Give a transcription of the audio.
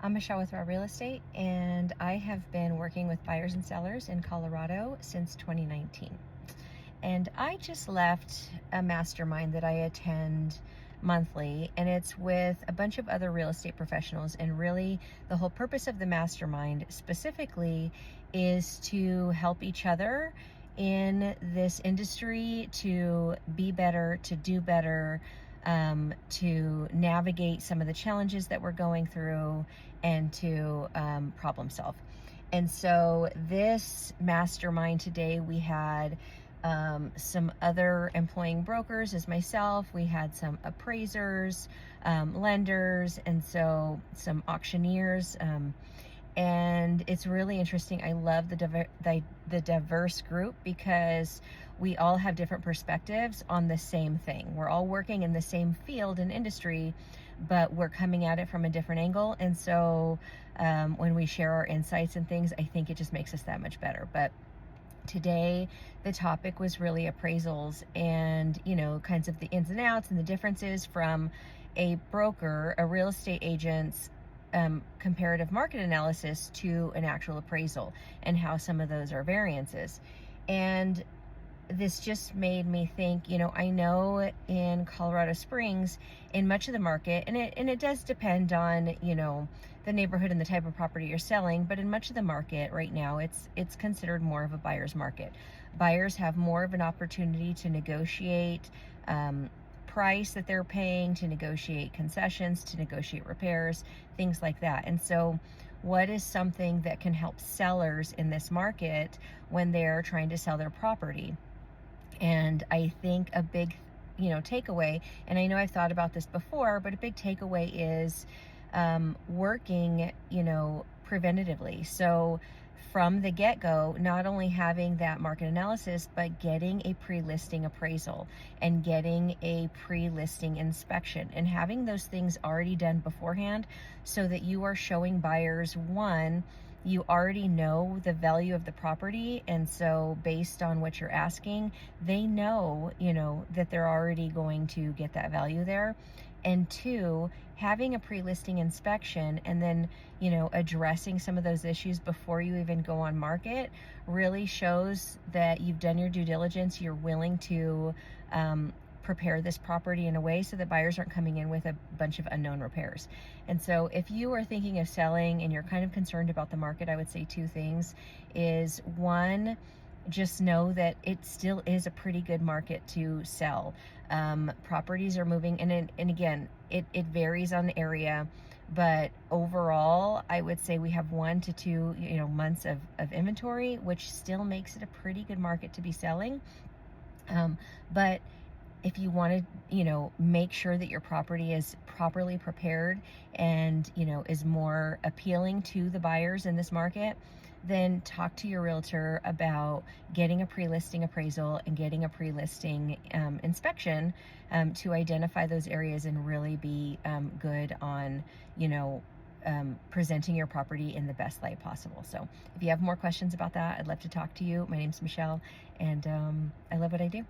I'm Michelle with Raw Real Estate, and I have been working with buyers and sellers in Colorado since 2019. And I just left a mastermind that I attend monthly, and it's with a bunch of other real estate professionals. And really, the whole purpose of the mastermind specifically is to help each other in this industry to be better, to do better, to navigate some of the challenges that we're going through, and to problem solve. And so this mastermind today, we had some other employing brokers as myself. We had some appraisers, lenders, and so some auctioneers. And it's really interesting. I love the diverse group because we all have different perspectives on the same thing. We're all working in the same field and industry, but we're coming at it from a different angle. And so when we share our insights and things, I think it just makes us that much better. But today, the topic was really appraisals and, kinds of the ins and outs and the differences from a broker, a real estate agent's comparative market analysis to an actual appraisal, and how some of those are variances. And this just made me think, I know in Colorado Springs, in much of the market, and it does depend on, the neighborhood and the type of property you're selling, but in much of the market right now, it's considered more of a buyer's market. Buyers have more of an opportunity to negotiate price that they're paying, to negotiate concessions, to negotiate repairs, things like that. And so what is something that can help sellers in this market when they're trying to sell their property? And I think a big, takeaway, and I know I've thought about this before, but a big takeaway is working, preventatively. So from the get-go, not only having that market analysis, but getting a pre-listing appraisal and getting a pre-listing inspection, and having those things already done beforehand so that you are showing buyers, one, you already know the value of the property, and so based on what you're asking, they know, that they're already going to get that value there. And two, having a pre-listing inspection and then, addressing some of those issues before you even go on market really shows that you've done your due diligence. You're willing to prepare this property in a way so that buyers aren't coming in with a bunch of unknown repairs. And so if you are thinking of selling and you're kind of concerned about the market, I would say two things is, one, just know that it still is a pretty good market to sell. Properties are moving, and again, it varies on the area, but overall, I would say we have 1 to 2 months of inventory, which still makes it a pretty good market to be selling. But if you want to, make sure that your property is properly prepared and, is more appealing to the buyers in this market, then talk to your realtor about getting a pre-listing appraisal and getting a pre-listing inspection to identify those areas and really be good on, presenting your property in the best light possible. So if you have more questions about that, I'd love to talk to you. My name's Michelle, and I love what I do.